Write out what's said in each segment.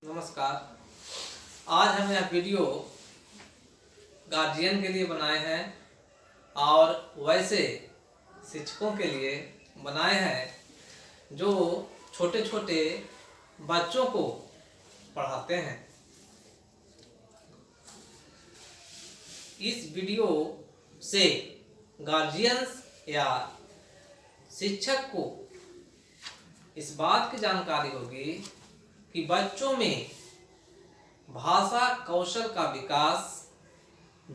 नमस्कार। आज हम यह वीडियो गार्जियन के लिए बनाए हैं और वैसे शिक्षकों के लिए बनाए हैं जो छोटे छोटे बच्चों को पढ़ाते हैं। इस वीडियो से गार्जियंस या शिक्षक को इस बात की जानकारी होगी कि बच्चों में भाषा कौशल का विकास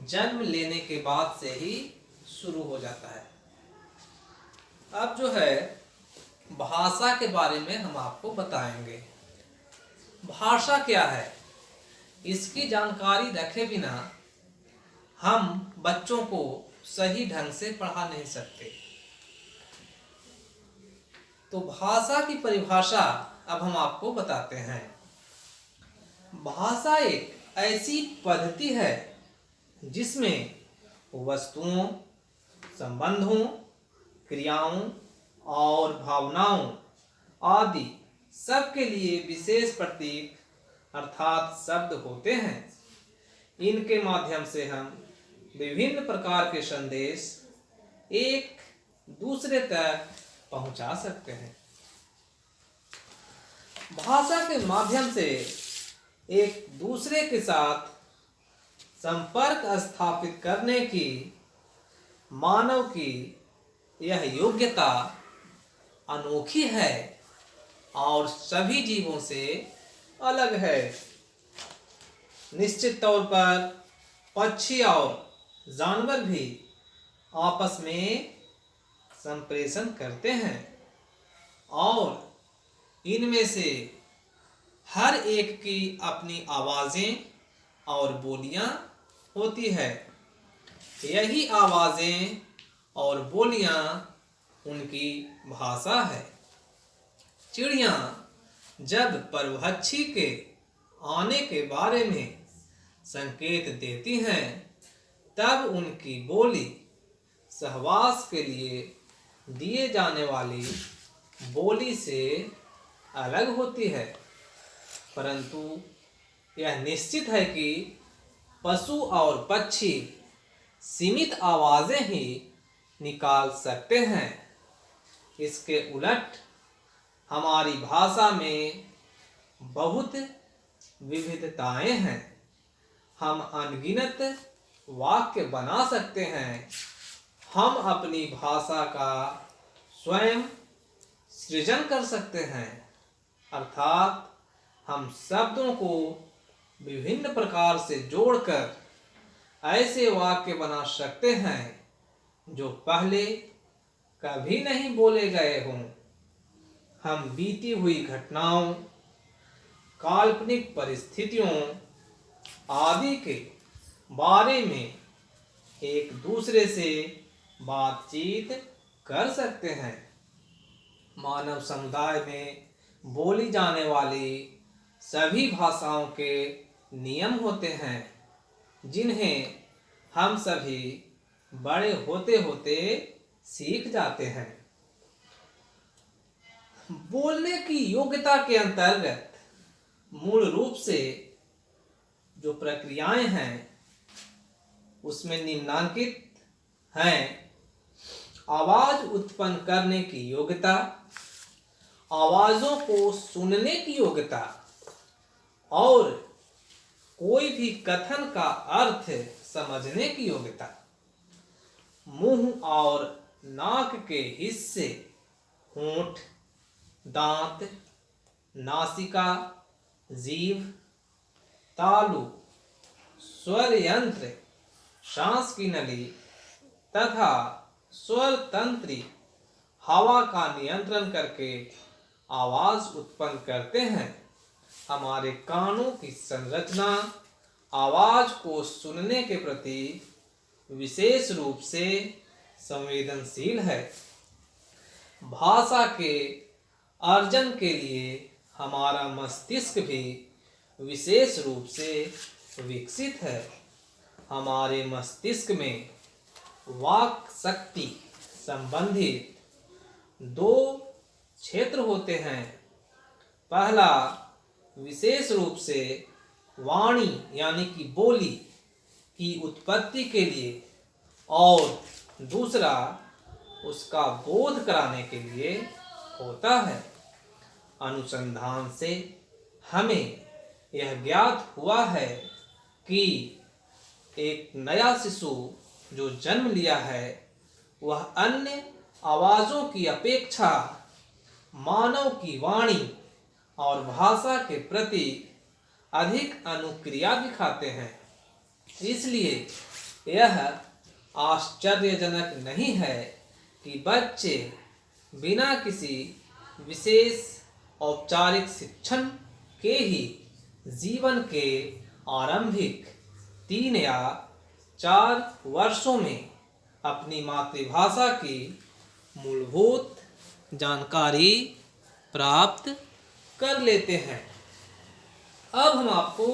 जन्म लेने के बाद से ही शुरू हो जाता है। अब जो है भाषा के बारे में हम आपको बताएंगे। भाषा क्या है, इसकी जानकारी रखे बिना हम बच्चों को सही ढंग से पढ़ा नहीं सकते। तो भाषा की परिभाषा अब हम आपको बताते हैं। भाषा एक ऐसी पद्धति है जिसमें वस्तुओं, संबंधों, क्रियाओं और भावनाओं आदि सब के लिए विशेष प्रतीक अर्थात शब्द होते हैं। इनके माध्यम से हम विभिन्न प्रकार के संदेश एक दूसरे तक पहुंचा सकते हैं। भाषा के माध्यम से एक दूसरे के साथ संपर्क स्थापित करने की मानव की यह योग्यता अनोखी है और सभी जीवों से अलग है। निश्चित तौर पर पक्षी और जानवर भी आपस में संप्रेषण करते हैं और इनमें से हर एक की अपनी आवाजें और बोलियां होती है। यही आवाजें और बोलियां उनकी भाषा है। चिड़ियां जब परभक्षी के आने के बारे में संकेत देती हैं तब उनकी बोली सहवास के लिए दिए जाने वाली बोली से अलग होती है, परंतु यह निश्चित है कि पशु और पक्षी सीमित आवाजें ही निकाल सकते हैं। इसके उलट हमारी भाषा में बहुत विविधताएं हैं। हम अनगिनत वाक्य बना सकते हैं। हम अपनी भाषा का स्वयं सृजन कर सकते हैं, अर्थात हम शब्दों को विभिन्न प्रकार से जोड़कर ऐसे वाक्य बना सकते हैं जो पहले कभी नहीं बोले गए हों। हम बीती हुई घटनाओं, काल्पनिक परिस्थितियों आदि के बारे में एक दूसरे से बातचीत कर सकते हैं। मानव समुदाय में बोली जाने वाली सभी भाषाओं के नियम होते हैं जिन्हें हम सभी बड़े होते होते सीख जाते हैं। बोलने की योग्यता के अंतर्गत मूल रूप से जो प्रक्रियाएं हैं उसमें निम्नलिखित हैं। आवाज उत्पन्न करने की योग्यता, आवाजों को सुनने की योग्यता और कोई भी कथन का अर्थ समझने की योग्यता, मुंह और नाक के हिस्से, होंठ, दांत, नासिका, जीभ, तालु, स्वर यंत्र, सांस की नली तथा स्वर तंत्री हवा का नियंत्रण करके आवाज उत्पन्न करते हैं। हमारे कानों की संरचना आवाज को सुनने के प्रति विशेष रूप से संवेदनशील है। भाषा के अर्जन के लिए हमारा मस्तिष्क भी विशेष रूप से विकसित है। हमारे मस्तिष्क में वाक शक्ति संबंधित दो क्षेत्र होते हैं। पहला विशेष रूप से वाणी यानी कि बोली की उत्पत्ति के लिए और दूसरा उसका बोध कराने के लिए होता है। अनुसंधान से हमें यह ज्ञात हुआ है कि एक नया शिशु जो जन्म लिया है वह अन्य आवाज़ों की अपेक्षा मानव की वाणी और भाषा के प्रति अधिक अनुक्रिया दिखाते हैं। इसलिए यह आश्चर्यजनक नहीं है कि बच्चे बिना किसी विशेष औपचारिक शिक्षण के ही जीवन के आरंभिक 3 या 4 वर्षों में अपनी मातृभाषा की मूलभूत जानकारी प्राप्त कर लेते हैं। अब हम आपको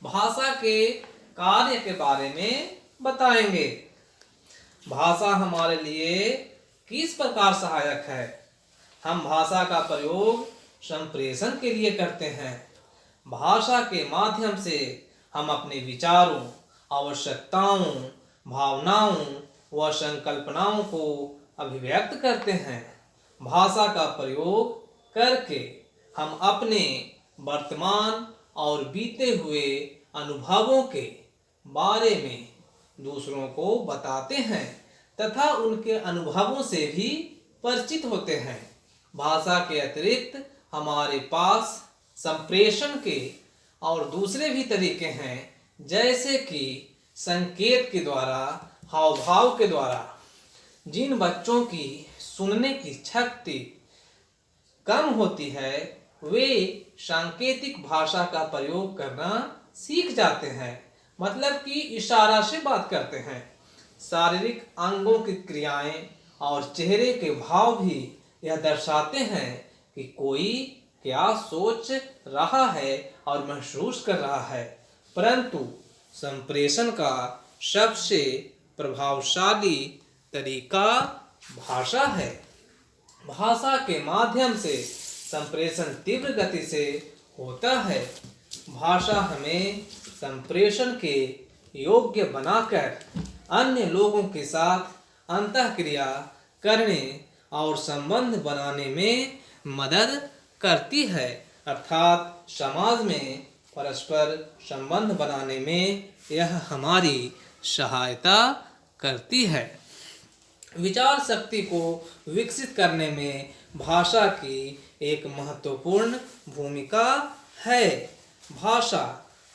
भाषा के कार्य के बारे में बताएंगे। भाषा हमारे लिए किस प्रकार सहायक है। हम भाषा का प्रयोग संप्रेषण के लिए करते हैं। भाषा के माध्यम से हम अपने विचारों, आवश्यकताओं, भावनाओं व संकल्पनाओं को अभिव्यक्त करते हैं। भाषा का प्रयोग करके हम अपने वर्तमान और बीते हुए अनुभवों के बारे में दूसरों को बताते हैं तथा उनके अनुभवों से भी परिचित होते हैं। भाषा के अतिरिक्त हमारे पास संप्रेषण के और दूसरे भी तरीके हैं, जैसे कि संकेत के द्वारा, हाव भाव के द्वारा। जिन बच्चों की सुनने की शक्ति कम होती है वे सांकेतिक भाषा का प्रयोग करना सीख जाते हैं, मतलब कि इशारा से बात करते हैं। शारीरिक अंगों की क्रियाएं और चेहरे के भाव भी यह दर्शाते हैं कि कोई क्या सोच रहा है और महसूस कर रहा है। परंतु संप्रेषण का सबसे प्रभावशाली तरीका भाषा है। भाषा के माध्यम से संप्रेषण तीव्र गति से होता है। भाषा हमें संप्रेषण के योग्य बनाकर अन्य लोगों के साथ अंतःक्रिया करने और संबंध बनाने में मदद करती है, अर्थात समाज में परस्पर संबंध बनाने में यह हमारी सहायता करती है। विचार शक्ति को विकसित करने में भाषा की एक महत्वपूर्ण भूमिका है। भाषा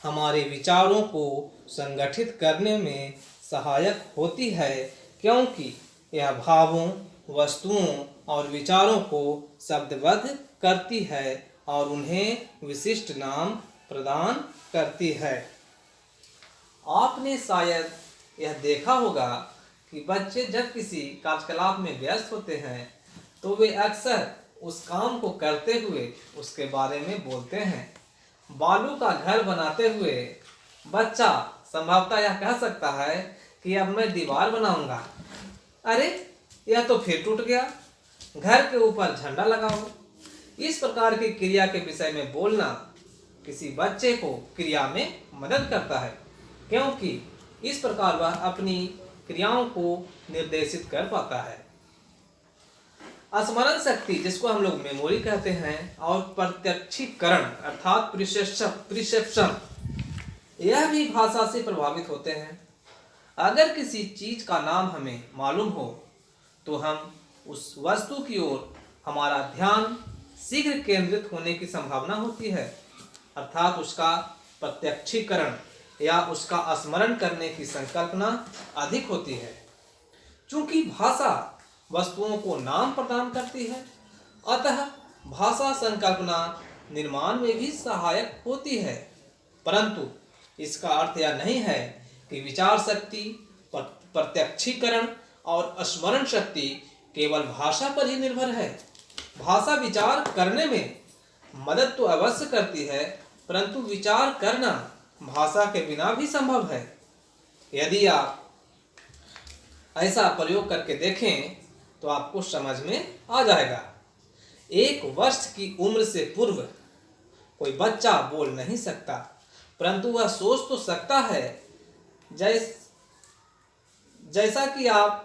हमारे विचारों को संगठित करने में सहायक होती है, क्योंकि यह भावों, वस्तुओं और विचारों को शब्दबद्ध करती है और उन्हें विशिष्ट नाम प्रदान करती है। आपने शायद यह देखा होगा कि बच्चे जब किसी कार्यकलाप में व्यस्त होते हैं तो वे अक्सर उस काम को करते हुए उसके बारे में बोलते हैं। बालू का घर बनाते हुए बच्चा संभवतः यह कह सकता है कि अब मैं दीवार बनाऊंगा। अरे यह तो फिर टूट गया। घर के ऊपर झंडा लगाओ। इस प्रकार की क्रिया के विषय में बोलना किसी बच्चे को क्रिया में मदद करता है, क्योंकि इस प्रकार वह अपनी क्रियाओं को निर्देशित कर पाता है। स्मरण शक्ति, जिसको हम लोग मेमोरी कहते हैं, और प्रत्यक्षीकरण अर्थात प्रिसेप्शन, यह भी भाषा से प्रभावित होते हैं। अगर किसी चीज का नाम हमें मालूम हो तो हम उस वस्तु की ओर हमारा ध्यान शीघ्र केंद्रित होने की संभावना होती है, अर्थात उसका प्रत्यक्षीकरण या उसका स्मरण करने की संकल्पना अधिक होती है। चूंकि भाषा वस्तुओं को नाम प्रदान करती है, अतः भाषा संकल्पना निर्माण में भी सहायक होती है। परंतु इसका अर्थ यह नहीं है कि विचार शक्ति, प्रत्यक्षीकरण और स्मरण शक्ति केवल भाषा पर ही निर्भर है। भाषा विचार करने में मदद तो अवश्य करती है, परंतु विचार करना भाषा के बिना भी संभव है। यदि आप ऐसा प्रयोग करके देखें तो आपको समझ में आ जाएगा। 1 वर्ष की उम्र से पूर्व कोई बच्चा बोल नहीं सकता, परंतु वह सोच तो सकता है। जैसा कि आप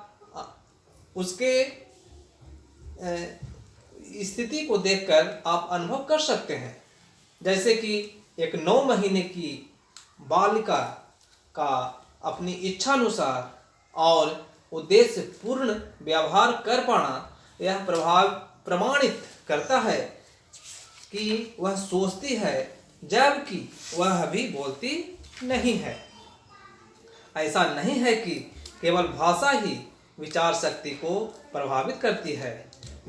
उसके स्थिति को देखकर आप अनुभव कर सकते हैं। जैसे कि एक 9 महीने की बालिका का अपनी इच्छानुसार और उद्देश्य पूर्ण व्यवहार कर पाना, यह प्रमाणित करता है कि वह सोचती है, जबकि वह अभी बोलती नहीं है। ऐसा नहीं है कि केवल भाषा ही विचार शक्ति को प्रभावित करती है।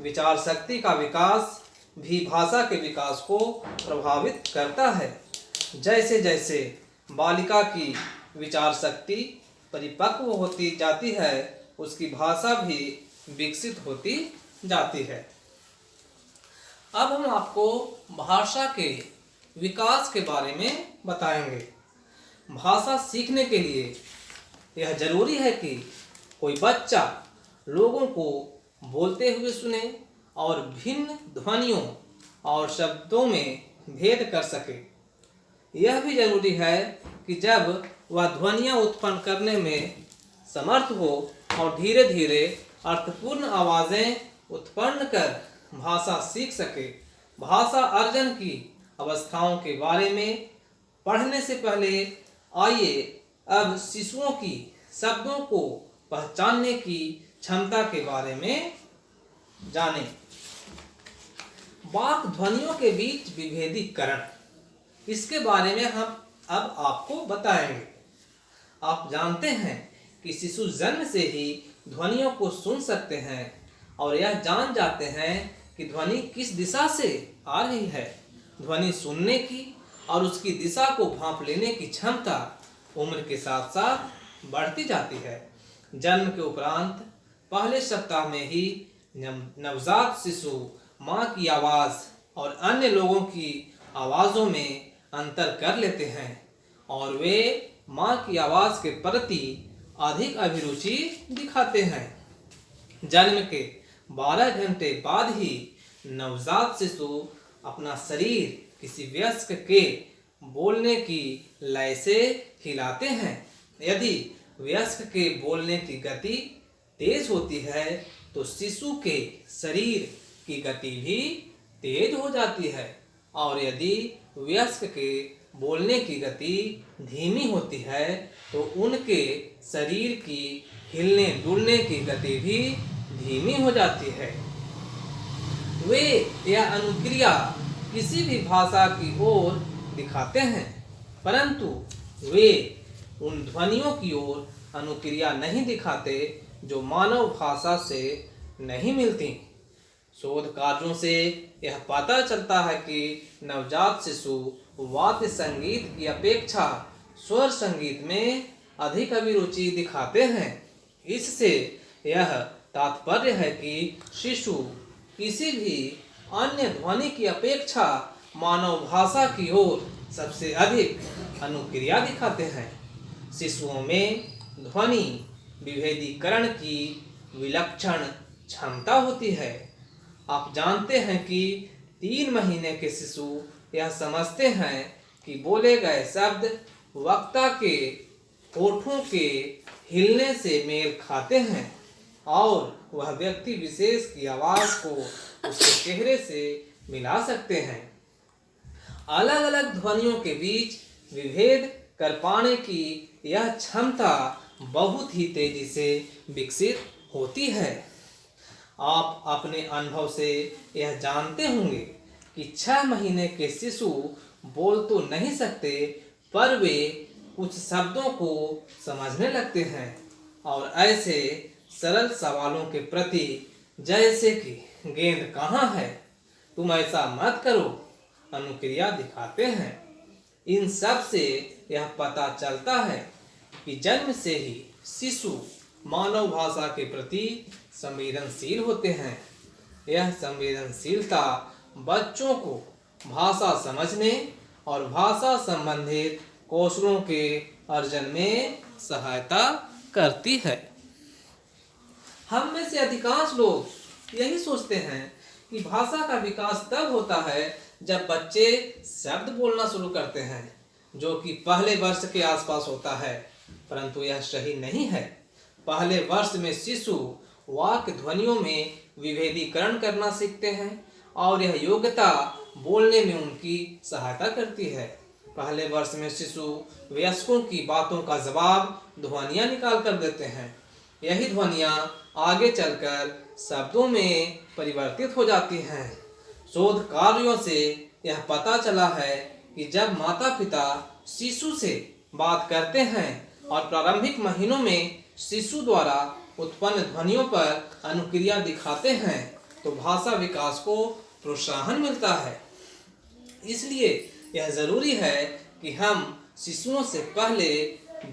विचार शक्ति का विकास भी भाषा के विकास को प्रभावित करता है। जैसे जैसे बालिका की विचार शक्ति परिपक्व होती जाती है, उसकी भाषा भी विकसित होती जाती है। अब हम आपको भाषा के विकास के बारे में बताएंगे। भाषा सीखने के लिए यह जरूरी है कि कोई बच्चा लोगों को बोलते हुए सुने और भिन्न ध्वनियों और शब्दों में भेद कर सके। यह भी जरूरी है कि जब वह ध्वनियाँ उत्पन्न करने में समर्थ हो और धीरे धीरे अर्थपूर्ण आवाज़ें उत्पन्न कर भाषा सीख सके। भाषा अर्जन की अवस्थाओं के बारे में पढ़ने से पहले आइए अब शिशुओं की शब्दों को पहचानने की क्षमता के बारे में जानें। वाक् ध्वनियों के बीच विभेदीकरण, इसके बारे में हम अब आपको बताएंगे। आप जानते हैं कि शिशु जन्म से ही ध्वनियों को सुन सकते हैं और यह जान जाते हैं कि ध्वनि किस दिशा से आ रही है। ध्वनि सुनने की और उसकी दिशा को भांप लेने की क्षमता उम्र के साथ साथ बढ़ती जाती है। जन्म के उपरांत पहले सप्ताह में ही नवजात शिशु माँ की आवाज़ और अन्य लोगों की आवाज़ों में अंतर कर लेते हैं और वे माँ की आवाज़ के प्रति अधिक अभिरुचि दिखाते हैं। जन्म के 12 घंटे बाद ही नवजात शिशु अपना शरीर किसी वयस्क के बोलने की लय से हिलाते हैं। यदि वयस्क के बोलने की गति तेज होती है तो शिशु के शरीर की गति भी तेज हो जाती है, और यदि वयस्क के बोलने की गति धीमी होती है तो उनके शरीर की हिलने डुलने की गति भी धीमी हो जाती है। वे यह अनुक्रिया किसी भी भाषा की ओर दिखाते हैं, परंतु वे उन ध्वनियों की ओर अनुक्रिया नहीं दिखाते जो मानव भाषा से नहीं मिलती। शोध कार्यों से यह पता चलता है कि नवजात शिशु वाद्य संगीत की अपेक्षा स्वर संगीत में अधिक अभिरुचि दिखाते हैं। इससे यह तात्पर्य है कि शिशु किसी भी अन्य ध्वनि की अपेक्षा मानव भाषा की ओर सबसे अधिक अनुक्रिया दिखाते हैं। शिशुओं में ध्वनि विभेदीकरण की विलक्षण क्षमता होती है। आप जानते हैं कि 3 महीने के शिशु यह समझते हैं कि बोले गए शब्द वक्ता के होठों के हिलने से मेल खाते हैं और वह व्यक्ति विशेष की आवाज़ को उसके चेहरे से मिला सकते हैं। अलग अलग ध्वनियों के बीच विभेद कर पाने की यह क्षमता बहुत ही तेजी से विकसित होती है। आप अपने अनुभव से यह जानते होंगे कि 6 महीने के शिशु बोल तो नहीं सकते, पर वे कुछ शब्दों को समझने लगते हैं और ऐसे सरल सवालों के प्रति, जैसे कि गेंद कहाँ है, तुम ऐसा मत करो, अनुक्रिया दिखाते हैं। इन सब से यह पता चलता है कि जन्म से ही शिशु मानव भाषा के प्रति संवेदनशील होते हैं। यह संवेदनशीलता बच्चों को भाषा समझने और भाषा संबंधित कौशलों के अर्जन में सहायता करती है। हम में से अधिकांश लोग यही सोचते हैं कि भाषा का विकास तब होता है जब बच्चे शब्द बोलना शुरू करते हैं, जो कि पहले वर्ष के आसपास होता है, परंतु यह सही नहीं है। पहले वर्ष में शिशु वाक्य ध्वनियों में विभेदीकरण करना सीखते हैं और यह योग्यता बोलने में उनकी सहायता करती है। पहले वर्ष में शिशु वयस्कों की बातों का जवाब ध्वनियाँ निकाल कर देते हैं। यही ध्वनियाँ आगे चलकर शब्दों में परिवर्तित हो जाती हैं। शोध कार्यों से यह पता चला है कि जब माता पिता शिशु से बात करते हैं और प्रारंभिक महीनों में शिशु द्वारा उत्पन्न ध्वनियों पर अनुक्रिया दिखाते हैं तो भाषा विकास को प्रोत्साहन मिलता है। इसलिए यह जरूरी है कि हम शिशुओं से पहले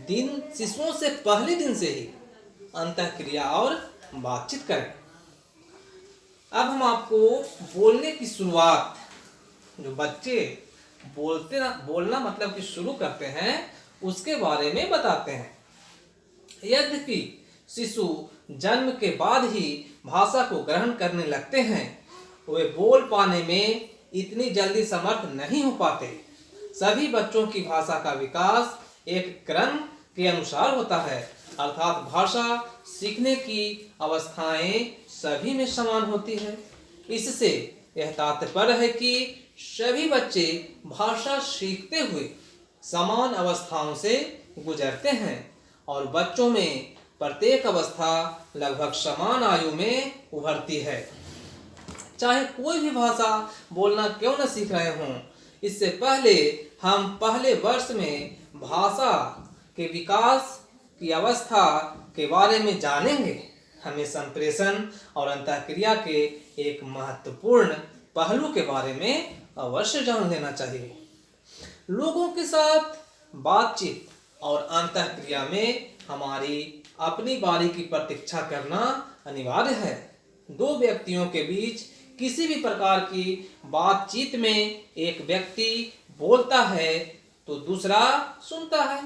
दिन से ही अंतःक्रिया और बातचीत करें। अब हम आपको बोलने की शुरुआत, जो बच्चे बोलना मतलब कि शुरू करते हैं, उसके बारे में बताते हैं। यद्यपि शिशु जन्म के बाद ही भाषा को ग्रहण करने लगते हैं, वे बोल पाने में इतनी जल्दी समर्थ नहीं हो पाते। सभी बच्चों की भाषा का विकास एक क्रम के अनुसार होता है, अर्थात भाषा सीखने की अवस्थाएं सभी में समान होती है। इससे यह तात्पर्य है कि सभी बच्चे भाषा सीखते हुए समान अवस्थाओं से गुजरते हैं और बच्चों में प्रत्येक अवस्था लगभग समान आयु में उभरती है। चाहे कोई भी भाषा बोलना क्यों न सीख रहे हों, इससे पहले हम पहले वर्ष में भाषा के विकास की अवस्था के बारे में जानेंगे। हमें संप्रेषण और अंतःक्रिया के एक महत्वपूर्ण पहलू के बारे में अवश्य जान लेना चाहिए। लोगों के साथ बातचीत और अंतःक्रिया में हमारी अपनी बारी की प्रतीक्षा करना अनिवार्य है। दो व्यक्तियों के बीच किसी भी प्रकार की बातचीत में एक व्यक्ति बोलता है तो दूसरा सुनता है,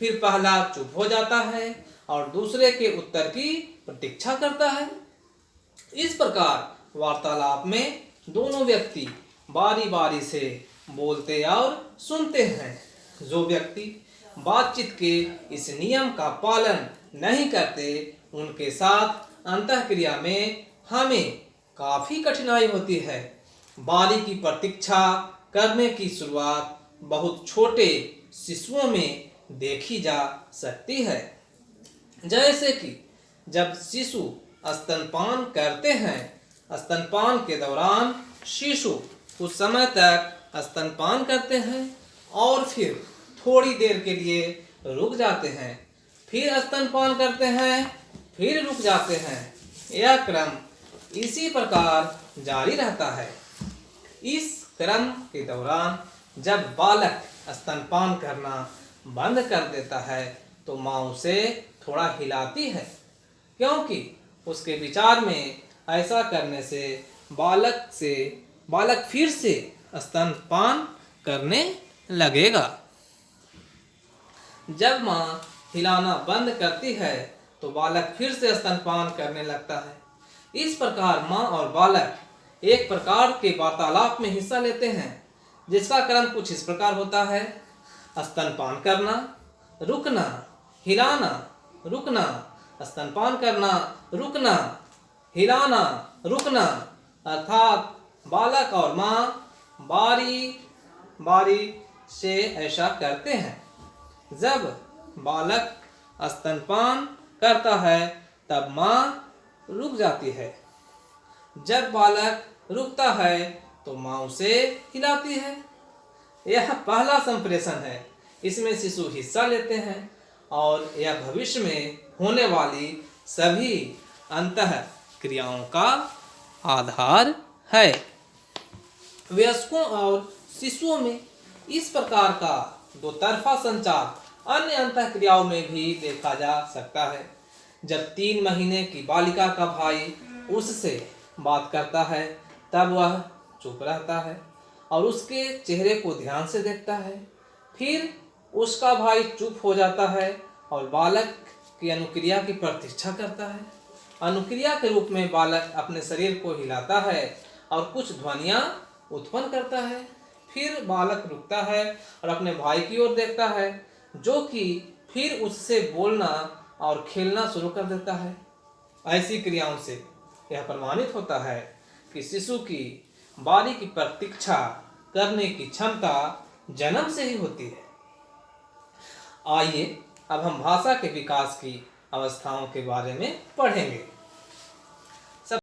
फिर पहला चुप हो जाता है और दूसरे के उत्तर की प्रतीक्षा करता है। इस प्रकार वार्तालाप में दोनों व्यक्ति बारी बारी से बोलते और सुनते हैं। जो व्यक्ति बातचीत के इस नियम का पालन नहीं करते, उनके साथ अंतःक्रिया में हमें काफी कठिनाई होती है। बारी की प्रतीक्षा करने की शुरुआत बहुत छोटे शिशुओं में देखी जा सकती है। जैसे कि जब शिशु स्तनपान करते हैं, स्तनपान के दौरान शिशु कुछ समय तक स्तनपान करते हैं और फिर थोड़ी देर के लिए रुक जाते हैं, फिर स्तनपान करते हैं, फिर रुक जाते हैं। यह क्रम इसी प्रकार जारी रहता है। इस क्रम के दौरान जब बालक स्तनपान करना बंद कर देता है तो माँ उसे थोड़ा हिलाती है, क्योंकि उसके विचार में ऐसा करने से बालक फिर से स्तनपान करने लगेगा। जब माँ हिलाना बंद करती है तो बालक फिर से स्तनपान करने लगता है। इस प्रकार माँ और बालक एक प्रकार के वार्तालाप में हिस्सा लेते हैं, जिसका क्रम कुछ इस प्रकार होता है: स्तनपान करना, रुकना, हिलाना, रुकना, स्तनपान करना, रुकना, हिलाना, रुकना। अर्थात बालक और माँ बारी बारी से ऐसा करते हैं। जब बालक स्तनपान करता है तब माँ रुक जाती है। जब बालक रुकता है तो माँ उसे हिलाती है। यह पहला संप्रेषण है। इसमें शिशु हिस्सा लेते हैं और यह भविष्य में होने वाली सभी अंतःक्रियाओं का आधार है। वयस्कों और शिशुओं में इस प्रकार का दो तरफा संचार अन्य अंतःक्रियाओं में भी देखा जा सकता है। जब 3 महीने की बालिका का भाई उससे बात करता है तब वह चुप रहता है और उसके चेहरे को ध्यान से देखता है। फिर उसका भाई चुप हो जाता है और बालक की अनुक्रिया की प्रतीक्षा करता है। अनुक्रिया के रूप में बालक अपने शरीर को हिलाता है और कुछ ध्वनियाँ उत्पन्न करता है। फिर बालक रुकता है और अपने भाई की ओर देखता है, जो कि फिर उससे बोलना और खेलना शुरू कर देता है। ऐसी क्रियाओं से यह प्रमाणित होता है कि शिशु की बारी की प्रतीक्षा करने की क्षमता जन्म से ही होती है। आइए अब हम भाषा के विकास की अवस्थाओं के बारे में पढ़ेंगे।